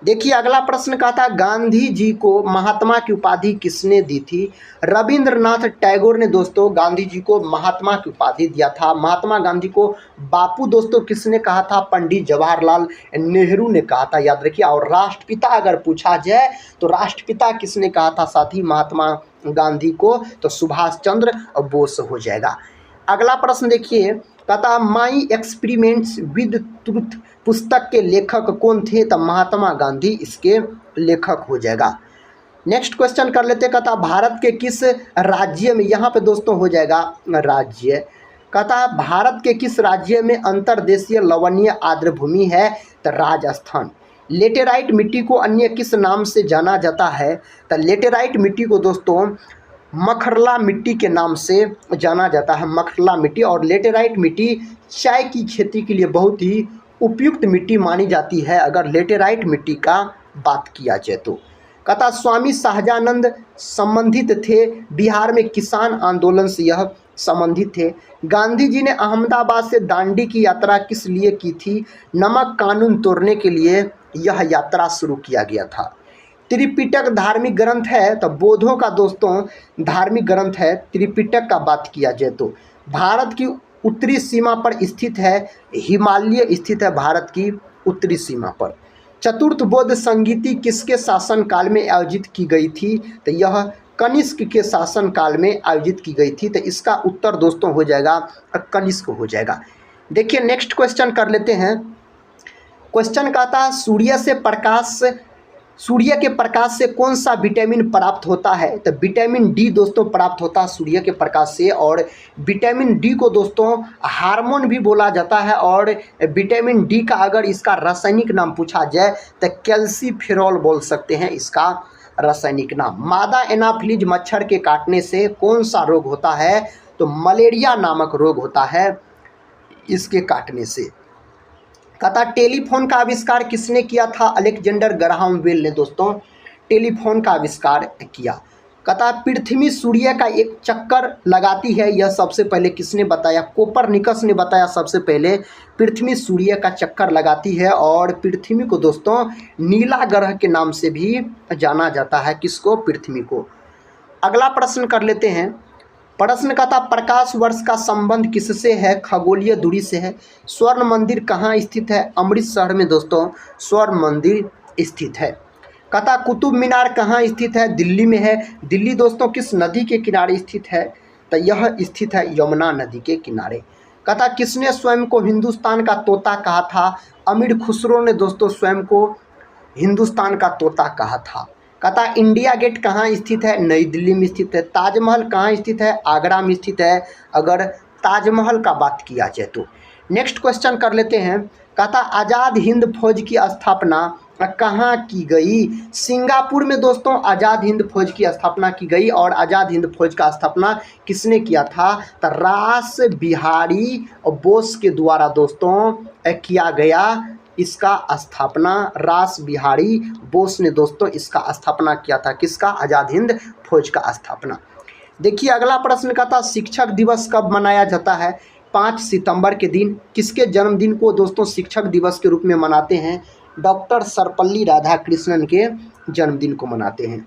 देखिए अगला प्रश्न का था गांधी जी को महात्मा की उपाधि किसने दी थी? रविंद्रनाथ टैगोर ने दोस्तों गांधी जी को महात्मा की उपाधि दिया था। महात्मा गांधी को बापू दोस्तों किसने कहा था? पंडित जवाहरलाल नेहरू ने कहा था, याद रखिए। और राष्ट्रपिता अगर पूछा जाए तो राष्ट्रपिता किसने कहा था साथी महात्मा गांधी को? तो सुभाष चंद्र बोस हो जाएगा। अगला प्रश्न देखिए। कहता माई एक्सपेरिमेंट्स विद ट्रुथ पुस्तक के लेखक कौन थे? तो महात्मा गांधी इसके लेखक हो जाएगा। नेक्स्ट क्वेश्चन कर लेते। कहता भारत के किस राज्य में, यहाँ पे दोस्तों हो जाएगा राज्य। कहता भारत के किस राज्य में अंतर्देशीय लवणीय आर्द्रभूमि है? तो राजस्थान। लेटेराइट मिट्टी को अन्य किस नाम से जाना जाता है? तो लेटेराइट मिट्टी को दोस्तों मखरला मिट्टी के नाम से जाना जाता है, मखरला मिट्टी। और लेटेराइट मिट्टी चाय की खेती के लिए बहुत ही उपयुक्त मिट्टी मानी जाती है अगर लेटेराइट मिट्टी का बात किया जाए तो। कहता स्वामी शाहजानंद संबंधित थे बिहार में किसान आंदोलन से, यह संबंधित थे। गांधी जी ने अहमदाबाद से दांडी की यात्रा किस लिए की थी? नमक कानून तोड़ने के लिए यह यात्रा शुरू किया गया था। त्रिपिटक धार्मिक ग्रंथ है? तो बौद्धों का दोस्तों धार्मिक ग्रंथ है त्रिपिटक का बात किया जाए तो। भारत की उत्तरी सीमा पर स्थित है, हिमालय स्थित है भारत की उत्तरी सीमा पर। चतुर्थ बौद्ध संगीति किसके शासनकाल में आयोजित की गई थी? तो यह कनिष्क के शासनकाल में आयोजित की गई थी। तो इसका उत्तर दोस्तों हो जाएगा कनिष्क हो जाएगा। देखिए नेक्स्ट क्वेश्चन कर लेते हैं। क्वेश्चन कहता है सूर्य के प्रकाश से कौन सा विटामिन प्राप्त होता है? तो विटामिन डी दोस्तों प्राप्त होता है सूर्य के प्रकाश से। और विटामिन डी को दोस्तों हार्मोन भी बोला जाता है। और विटामिन डी का अगर इसका रासायनिक नाम पूछा जाए तो कैल्सीफेरॉल बोल सकते हैं इसका रासायनिक नाम। मादा एनाफिलीज मच्छर के काटने से कौन सा रोग होता है? तो मलेरिया नामक रोग होता है इसके काटने से। कहता टेलीफोन का आविष्कार किसने किया था? अलेक्जेंडर ग्राहम बेल ने दोस्तों टेलीफोन का आविष्कार किया। कहता पृथ्वी सूर्य का एक चक्कर लगाती है, यह सबसे पहले किसने बताया? कोपरनिकस ने बताया सबसे पहले पृथ्वी सूर्य का चक्कर लगाती है। और पृथ्वी को दोस्तों नीला ग्रह के नाम से भी जाना जाता है। किसको? पृथ्वी को। अगला प्रश्न कर लेते हैं। प्रश्न का था प्रकाश वर्ष का संबंध किससे है? खगोलीय दूरी से है। स्वर्ण मंदिर कहाँ स्थित है? अमृतसर में दोस्तों स्वर्ण मंदिर स्थित है। कहता कुतुब मीनार कहाँ स्थित है? दिल्ली में है। दिल्ली दोस्तों किस नदी के किनारे स्थित है? तो यह स्थित है यमुना नदी के किनारे। कहता किसने स्वयं को हिंदुस्तान का तोता कहा था? अमीर खुसरो ने दोस्तों स्वयं को हिंदुस्तान का तोता कहा था। कहता इंडिया गेट कहाँ स्थित है? नई दिल्ली में स्थित है। ताजमहल कहाँ स्थित है? आगरा में स्थित है अगर ताजमहल का बात किया जाए तो। नेक्स्ट क्वेश्चन कर लेते हैं। कहता आज़ाद हिंद फौज की स्थापना कहाँ की गई? सिंगापुर में दोस्तों आज़ाद हिंद फौज की स्थापना की गई। और आज़ाद हिंद फौज का स्थापना किसने किया था? तो रास बिहारी बोस के द्वारा दोस्तों किया गया। इसका स्थापना रास बिहारी बोस ने दोस्तों इसका स्थापना किया था। किसका? आज़ाद हिंद फौज का स्थापना। देखिए अगला प्रश्न का था शिक्षक दिवस कब मनाया जाता है? 5 सितंबर के दिन। किसके जन्मदिन को दोस्तों शिक्षक दिवस के रूप में मनाते हैं? डॉक्टर सर्वपल्ली राधाकृष्णन के जन्मदिन को मनाते हैं।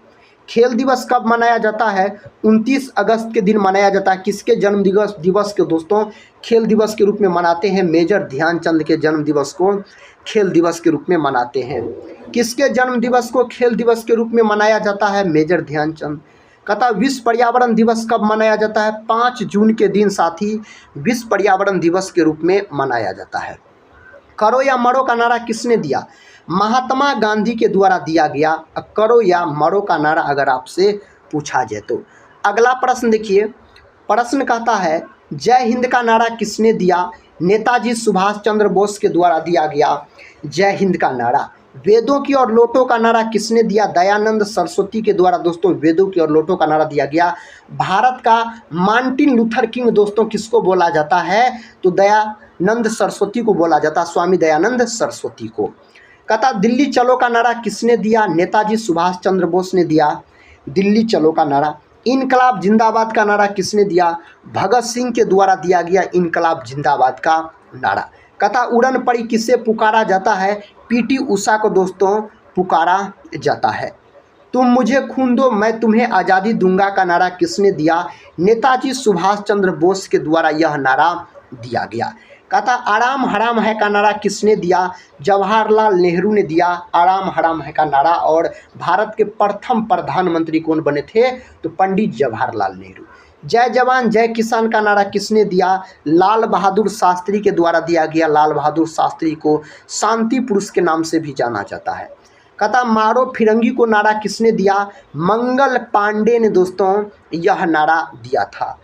खेल दिवस कब मनाया जाता है? 29 अगस्त के दिन मनाया जाता है। किसके जन्म दिवस के दोस्तों खेल दिवस के रूप में मनाते हैं? मेजर ध्यानचंद के जन्म दिवस को खेल दिवस के रूप में मनाते हैं। किसके जन्म दिवस को खेल दिवस के रूप में मनाया जाता है? मेजर ध्यानचंद। कहता विश्व पर्यावरण दिवस कब मनाया जाता है? 5 जून के दिन साथी विश्व पर्यावरण दिवस के रूप में मनाया जाता है। करो या मरो का नारा किसने दिया? महात्मा गांधी के द्वारा दिया गया करो या मरो का नारा अगर आपसे पूछा जाए तो। अगला प्रश्न देखिए, प्रश्न कहता है जय हिंद का नारा किसने दिया? नेताजी सुभाष चंद्र बोस के द्वारा दिया गया जय हिंद का नारा। वेदों की और लोटों का नारा किसने दिया? दयानंद सरस्वती के द्वारा दोस्तों वेदों की और लोटों का नारा दिया गया। भारत का मार्टिन लूथर किंग दोस्तों किसको बोला जाता है? तो दयानंद सरस्वती को बोला जाता है, स्वामी दयानंद सरस्वती को। कहता दिल्ली चलो का नारा किसने दिया? नेताजी सुभाष चंद्र बोस ने दिया दिल्ली चलो का नारा। इनकलाब जिंदाबाद का नारा किसने दिया? भगत सिंह के द्वारा दिया गया इनकलाब जिंदाबाद का नारा। कहता उड़न परी किसे पुकारा जाता है? पीटी उषा को दोस्तों पुकारा जाता है। तुम मुझे खून दो मैं तुम्हें आज़ादी दूंगा का नारा किसने दिया? नेताजी सुभाष चंद्र बोस के द्वारा यह नारा दिया गया। कहता आराम हराम है का नारा किसने दिया? जवाहरलाल नेहरू ने दिया आराम हराम है का नारा। और भारत के प्रथम प्रधानमंत्री कौन बने थे? तो पंडित जवाहरलाल नेहरू। जय जवान जय किसान का नारा किसने दिया? लाल बहादुर शास्त्री के द्वारा दिया गया। लाल बहादुर शास्त्री को शांति पुरुष के नाम से भी जाना जाता है। कहता मारो फिरंगी को नारा किसने दिया? मंगल पांडे ने दोस्तों यह नारा दिया था।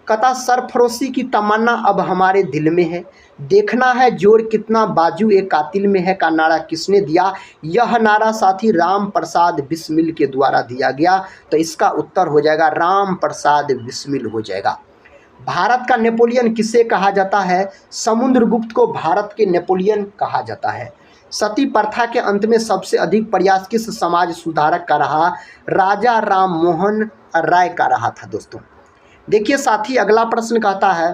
कहता सरफरोशी की तमन्ना अब हमारे दिल में है, देखना है जोर कितना बाजू एक कातिल में है का नारा किसने दिया? यह नारा साथी राम प्रसाद बिस्मिल के द्वारा दिया गया। तो इसका उत्तर हो जाएगा राम प्रसाद बिस्मिल हो जाएगा। भारत का नेपोलियन किसे कहा जाता है? समुद्रगुप्त को भारत के नेपोलियन कहा जाता है। सती प्रथा के अंत में सबसे अधिक प्रयास किस समाज सुधारक का रहा? राजा राम मोहन राय का रहा था दोस्तों। देखिए साथी अगला प्रश्न कहता है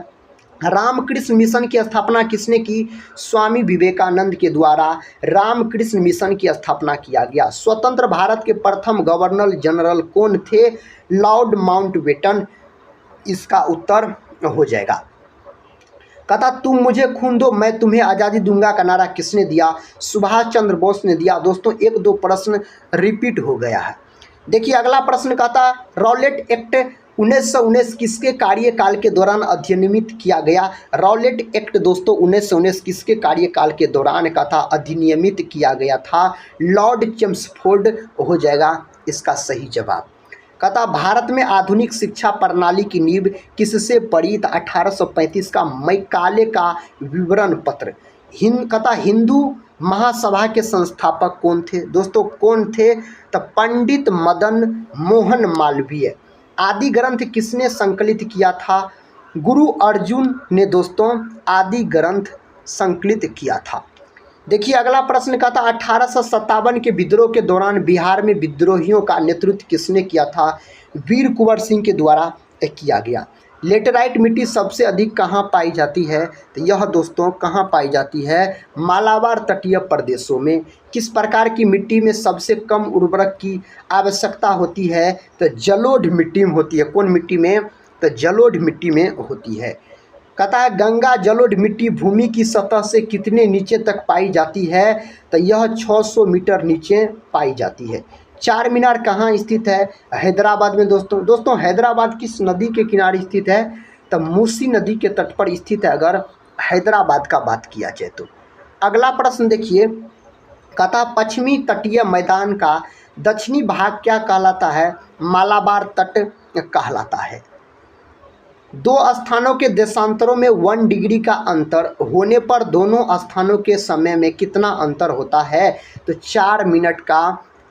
रामकृष्ण मिशन की स्थापना किसने की? स्वामी विवेकानंद के द्वारा रामकृष्ण मिशन की स्थापना किया गया। स्वतंत्र भारत के प्रथम गवर्नर जनरल कौन थे? लॉर्ड माउंटबेटन इसका उत्तर हो जाएगा। कहता तुम मुझे खून दो मैं तुम्हें आज़ादी दूंगा का नारा किसने दिया? सुभाष चंद्र बोस ने दिया। दोस्तों 1-2 प्रश्न रिपीट हो गया है। देखिए अगला प्रश्न कहता रॉलेट एक्ट 1919 किसके कार्यकाल के दौरान अधिनियमित किया गया? रॉलेट एक्ट दोस्तों 1919 किसके कार्यकाल के दौरान का था अधिनियमित किया गया था? लॉर्ड चेम्सफोर्ड हो जाएगा इसका सही जवाब। कहता भारत में आधुनिक शिक्षा प्रणाली की नींव किससे पड़ी? 1835 का मैकाले का विवरण पत्र। कहता हिंदू महासभा के संस्थापक कौन थे? दोस्तों कौन थे? तो पंडित मदन मोहन मालवीय। आदि ग्रंथ किसने संकलित किया था? गुरु अर्जुन ने दोस्तों आदि ग्रंथ संकलित किया था। देखिए अगला प्रश्न का था 1857 के विद्रोह के दौरान बिहार में विद्रोहियों का नेतृत्व किसने किया था? वीर कुंवर सिंह के द्वारा किया गया। लेटेराइट मिट्टी सबसे अधिक कहाँ पाई जाती है? तो यह दोस्तों कहाँ पाई जाती है? मालाबार तटीय प्रदेशों में। किस प्रकार की मिट्टी में सबसे कम उर्वरक की आवश्यकता होती है? तो जलोढ़ मिट्टी में होती है। कौन मिट्टी में? तो जलोढ़ मिट्टी में होती है। कहता है गंगा जलोढ़ मिट्टी भूमि की सतह से कितने नीचे तक पाई जाती है? तो यह 600 मीटर नीचे पाई जाती है। चार मीनार कहाँ स्थित है? हैदराबाद में दोस्तों हैदराबाद किस नदी के किनारे स्थित है? तो मूसी नदी के तट पर स्थित है अगर हैदराबाद का बात किया जाए तो। अगला प्रश्न देखिए कहता पश्चिमी तटीय मैदान का दक्षिणी भाग क्या कहलाता है? मालाबार तट कहलाता है। 2 स्थानों के देशांतरों में 1 डिग्री का अंतर होने पर दोनों स्थानों के समय में कितना अंतर होता है? तो 4 मिनट का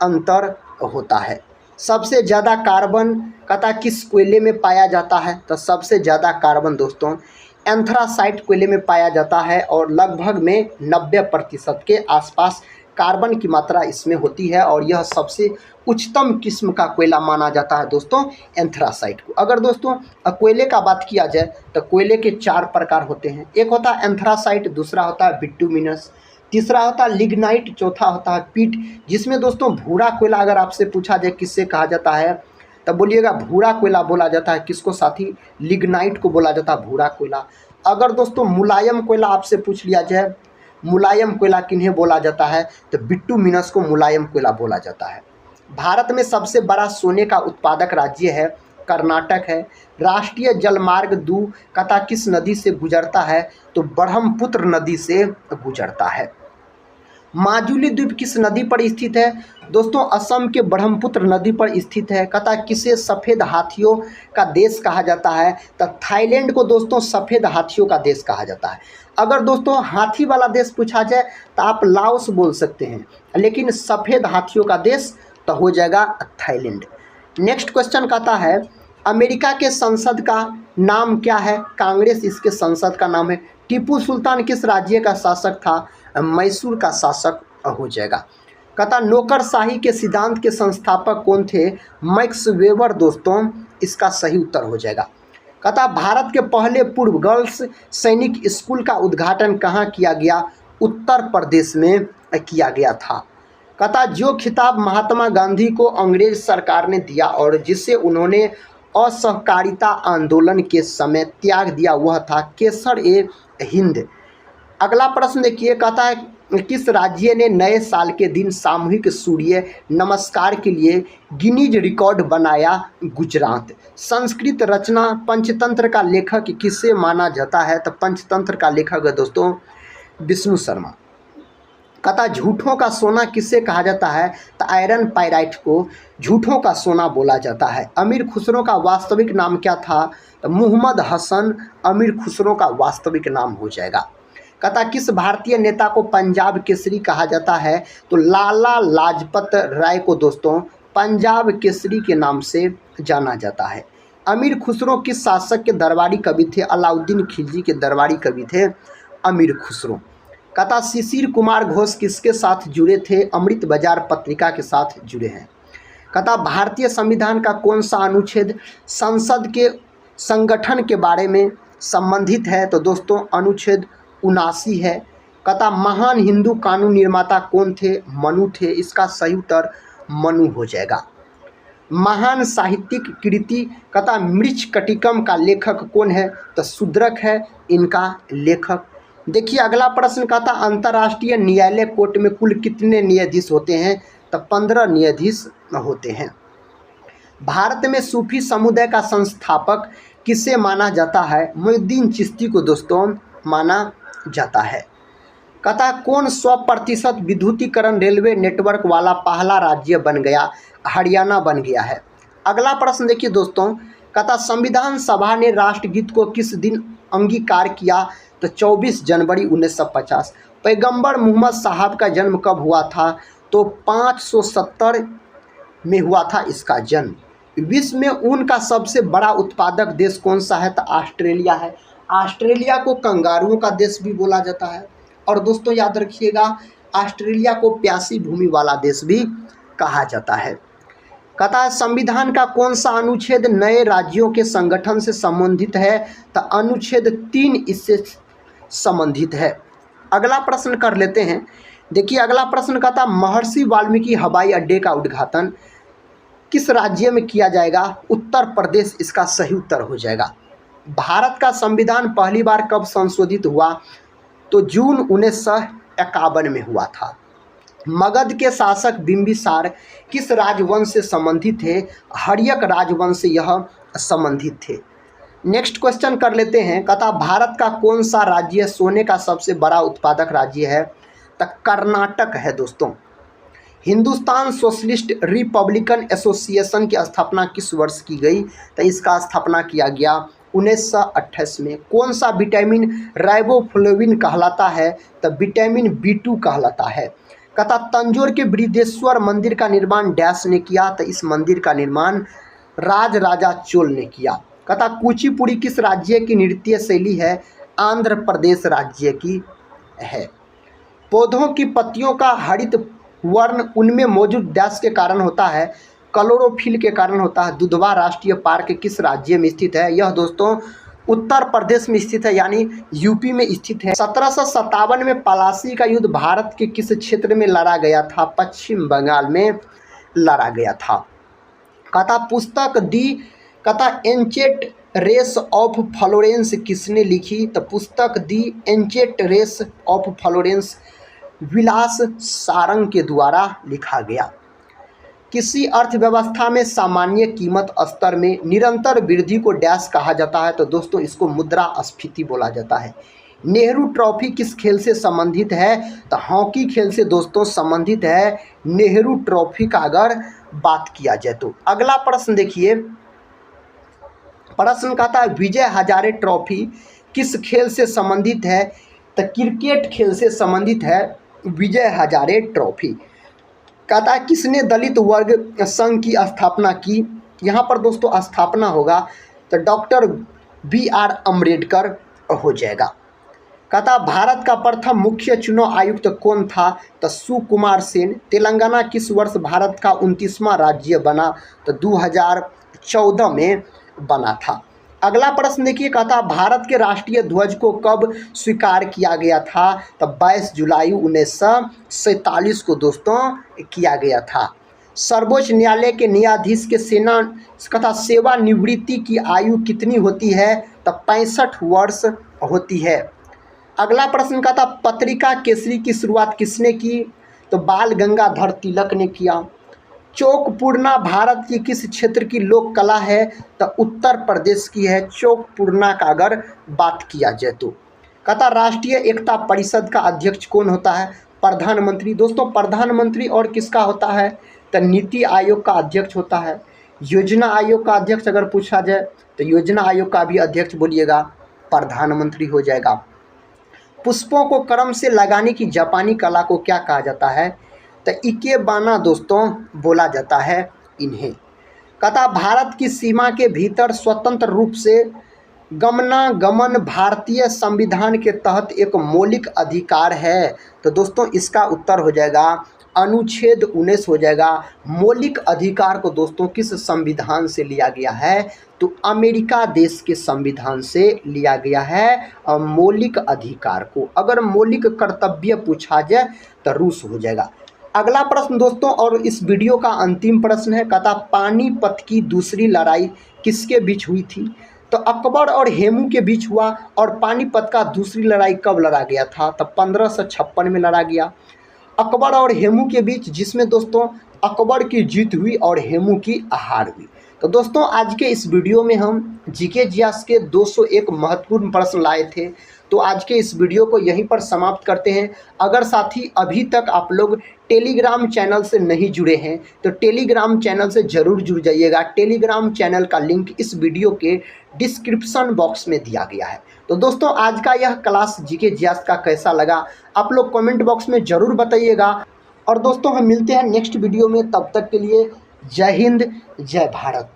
अंतर होता है। सबसे ज़्यादा कार्बन कहता किस कोयले में पाया जाता है? तो सबसे ज़्यादा कार्बन दोस्तों एंथ्रासाइट कोयले में पाया जाता है और लगभग में 90% के आसपास कार्बन की मात्रा इसमें होती है और यह सबसे उच्चतम किस्म का कोयला माना जाता है दोस्तों एंथ्रासाइट को। अगर दोस्तों कोयले का बात किया जाए तो कोयले के 4 प्रकार होते हैं। एक होता है एंथ्रासाइट, दूसरा होता है बिटुमिनस, तीसरा होता है लिग्नाइट, चौथा होता है पीट, जिसमें दोस्तों भूरा कोयला अगर आपसे पूछा जाए किससे कहा जाता है तब बोलिएगा भूरा कोयला बोला जाता है। किसको साथी? लिग्नाइट को बोला जाता है भूरा कोयला। अगर दोस्तों मुलायम कोयला आपसे पूछ लिया जाए, मुलायम कोयला किन्हें बोला जाता है तो बिटुमिनस को मुलायम कोयला बोला जाता है। भारत में सबसे बड़ा सोने का उत्पादक राज्य है कर्नाटक है। राष्ट्रीय जलमार्ग 2 कथा किस नदी से गुजरता है तो ब्रह्मपुत्र नदी से गुजरता है। माजुली द्वीप किस नदी पर स्थित है दोस्तों? असम के ब्रह्मपुत्र नदी पर स्थित है। कथा किसे सफ़ेद हाथियों का देश कहा जाता है तो थाईलैंड को दोस्तों सफ़ेद हाथियों का देश कहा जाता है। अगर दोस्तों हाथी वाला देश पूछा जाए तो आप लाओस बोल सकते हैं, लेकिन सफ़ेद हाथियों का देश तो हो जाएगा थाईलैंड। नेक्स्ट क्वेश्चन कहता है अमेरिका के संसद का नाम क्या है? कांग्रेस इसके संसद का नाम है। टीपू सुल्तान किस राज्य का शासक था? मैसूर का शासक हो जाएगा। कहता नौकरशाही के सिद्धांत के संस्थापक कौन थे? मैक्स वेबर दोस्तों इसका सही उत्तर हो जाएगा। कहता भारत के पहले पूर्व गर्ल्स सैनिक स्कूल का उद्घाटन कहाँ किया गया? उत्तर प्रदेश में किया गया था। कहता जो खिताब महात्मा गांधी को अंग्रेज सरकार ने दिया और जिसे उन्होंने असहकारिता आंदोलन के समय त्याग दिया वह था केसर-ए-हिंद। अगला प्रश्न देखिए, कहता है किस राज्य ने नए साल के दिन सामूहिक सूर्य नमस्कार के लिए गिनीज रिकॉर्ड बनाया? गुजरात। संस्कृत रचना पंचतंत्र का लेखक किसे माना जाता है तो पंचतंत्र का लेखक है दोस्तों विष्णु शर्मा। कहता झूठों का सोना किसे कहा जाता है तो आयरन पाइराइट को झूठों का सोना बोला जाता है। अमीर खुसरो का वास्तविक नाम क्या था तो मुहम्मद हसन अमीर खुसरो का वास्तविक नाम हो जाएगा। कहता किस भारतीय नेता को पंजाब केसरी कहा जाता है तो लाला लाजपत राय को दोस्तों पंजाब केसरी के नाम से जाना जाता है। अमीर खुसरो किस शासक के दरबारी कवि थे? अलाउद्दीन खिलजी के दरबारी कवि थे अमीर खुसरो। कहता शिशिर कुमार घोष किसके साथ जुड़े थे? अमृत बाजार पत्रिका के साथ जुड़े हैं। कहता भारतीय संविधान का कौन सा अनुच्छेद संसद के संगठन के बारे में संबंधित है तो दोस्तों अनुच्छेद 79 है। कहता महान हिंदू कानून निर्माता कौन थे? मनु थे। इसका सही उत्तर मनु हो जाएगा। महान साहित्यिक कृति कहता मृच्छकटिकम का लेखक कौन है तो शूद्रक है इनका लेखक। देखिए अगला प्रश्न कहता अंतर्राष्ट्रीय न्यायालय कोर्ट में कुल कितने न्यायाधीश होते हैं तो 15 न्यायाधीश होते हैं। भारत में सूफी समुदाय का संस्थापक किसे माना जाता है? मोइनुद्दीन चिश्ती को दोस्तों माना जाता है। कहता कौन 100% विद्युतीकरण रेलवे नेटवर्क वाला पहला राज्य बन गया? हरियाणा बन गया है। अगला प्रश्न देखिए दोस्तों, कहता संविधान सभा ने राष्ट्रगीत को किस दिन अंगीकार किया तो 24 जनवरी 1950। पैगंबर मोहम्मद साहब का जन्म कब हुआ था तो 570 में हुआ था इसका जन्म। विश्व में ऊन का सबसे बड़ा उत्पादक देश कौन सा है तो ऑस्ट्रेलिया है। ऑस्ट्रेलिया को कंगारुओं का देश भी बोला जाता है और दोस्तों याद रखिएगा ऑस्ट्रेलिया को प्यासी भूमि वाला देश भी कहा जाता है। कहता है संविधान का कौन सा अनुच्छेद नए राज्यों के संगठन से संबंधित है तो अनुच्छेद 3 इससे संबंधित है। अगला प्रश्न कर लेते हैं। देखिए अगला प्रश्न कहता महर्षि वाल्मीकि हवाई अड्डे का उद्घाटन किस राज्य में किया जाएगा? उत्तर प्रदेश इसका सही उत्तर हो जाएगा। भारत का संविधान पहली बार कब संशोधित हुआ तो जून 1951 में हुआ था। मगध के शासक बिंबिसार किस राजवंश से संबंधित थे? हर्यक राजवंश से यह संबंधित थे। नेक्स्ट क्वेश्चन कर लेते हैं। कहता भारत का कौन सा राज्य सोने का सबसे बड़ा उत्पादक राज्य है तो कर्नाटक है दोस्तों। हिंदुस्तान सोशलिस्ट रिपब्लिकन एसोसिएशन की स्थापना किस वर्ष की गई तो इसका स्थापना किया गया 1928 में। कौन सा विटामिन राइबोफ्लेविन कहलाता है तो विटामिन B2 कहलाता है। कहता तंजौर के बृहदेश्वर मंदिर का निर्माण डैश ने किया तो इस मंदिर का निर्माण राजराजा चोल ने किया। कहता कुचिपुड़ी किस राज्य की नृत्य शैली है? आंध्र प्रदेश राज्य की है। पौधों की पत्तियों का हरित वर्ण उनमें मौजूद डैश के कारण होता है? क्लोरोफिल के कारण होता है। दुधवा राष्ट्रीय पार्क किस राज्य में स्थित है? यह दोस्तों उत्तर प्रदेश में स्थित है, यानी यूपी में स्थित है। 1757 में पलासी का युद्ध भारत के किस क्षेत्र में लड़ा गया था? पश्चिम बंगाल में लड़ा गया था। कहता पुस्तक कहता एंचेंट रेस ऑफ फ्लोरेंस किसने लिखी? तो पुस्तक दी एंचेंट रेस ऑफ फ्लोरेंस विलास सारंग के द्वारा लिखा गया। किसी अर्थव्यवस्था में सामान्य कीमत स्तर में निरंतर वृद्धि को डैश कहा जाता है? तो दोस्तों इसको मुद्रास्फीति बोला जाता है। नेहरू ट्रॉफी किस खेल से संबंधित है? तो हॉकी खेल से दोस्तों संबंधित है नेहरू ट्रॉफी का अगर बात किया जाए तो। अगला प्रश्न देखिए, प्रश्न कहता है विजय हजारे ट्रॉफी किस खेल से संबंधित है? तो क्रिकेट खेल से संबंधित है विजय हजारे ट्रॉफी। कहता है किसने दलित वर्ग संघ की स्थापना की? यहाँ पर दोस्तों स्थापना होगा तो डॉक्टर BR अम्बेडकर हो जाएगा। कहता भारत का प्रथम मुख्य चुनाव आयुक्त कौन था? तो सुकुमार सेन। तेलंगाना किस वर्ष भारत का 29वां राज्य बना? तो 2014 में बना था। अगला प्रश्न देखिए, कहता भारत के राष्ट्रीय ध्वज को कब स्वीकार किया गया था? तो 22 जुलाई 1947 को दोस्तों किया गया था। सर्वोच्च न्यायालय के न्यायाधीश के सेवानिवृत्ति की आयु कितनी होती है? तो 65 वर्ष होती है। अगला प्रश्न कहता पत्रिका केसरी की शुरुआत किसने की? तो बाल गंगाधर तिलक ने किया। चौकपूर्णा भारत की किस क्षेत्र की लोक कला है? तो उत्तर प्रदेश की है चौकपूर्णा का अगर बात किया जाए तो। कहता राष्ट्रीय एकता परिषद का अध्यक्ष कौन होता है? प्रधानमंत्री। दोस्तों प्रधानमंत्री और किसका होता है? तो नीति आयोग का अध्यक्ष होता है। योजना आयोग का अध्यक्ष अगर पूछा जाए तो योजना आयोग का भी अध्यक्ष बोलिएगा प्रधानमंत्री हो जाएगा। पुष्पों को क्रम से लगाने की जापानी कला को क्या कहा जाता है? तो इकेबाना दोस्तों बोला जाता है इन्हें। कहता भारत की सीमा के भीतर स्वतंत्र रूप से गमनागमन भारतीय संविधान के तहत एक मौलिक अधिकार है? तो दोस्तों इसका उत्तर हो जाएगा अनुच्छेद 19 हो जाएगा। मौलिक अधिकार को दोस्तों किस संविधान से लिया गया है? तो अमेरिका देश के संविधान से लिया गया है मौलिक अधिकार को। अगर मौलिक कर्तव्य पूछा जाए तो रूस हो जाएगा। अगला प्रश्न दोस्तों और इस वीडियो का अंतिम प्रश्न है, कहता पानीपत की दूसरी लड़ाई किसके बीच हुई थी? तो अकबर और हेमू के बीच हुआ। और पानीपत का दूसरी लड़ाई कब लड़ा गया था? तो 1556 में लड़ा गया अकबर और हेमू के बीच, जिसमें दोस्तों अकबर की जीत हुई और हेमू की हार हुई। तो दोस्तों आज के इस वीडियो में हम जीके जियास के 201 महत्वपूर्ण प्रश्न लाए थे। तो आज के इस वीडियो को यहीं पर समाप्त करते हैं। अगर साथी अभी तक आप लोग टेलीग्राम चैनल से नहीं जुड़े हैं तो टेलीग्राम चैनल से ज़रूर जुड़ जाइएगा। टेलीग्राम चैनल का लिंक इस वीडियो के डिस्क्रिप्शन बॉक्स में दिया गया है। तो दोस्तों आज का यह क्लास जीके जियास का कैसा लगा आप लोग कमेंट बॉक्स में ज़रूर बताइएगा। और दोस्तों हम मिलते हैं नेक्स्ट वीडियो में, तब तक के लिए जय हिंद जय भारत।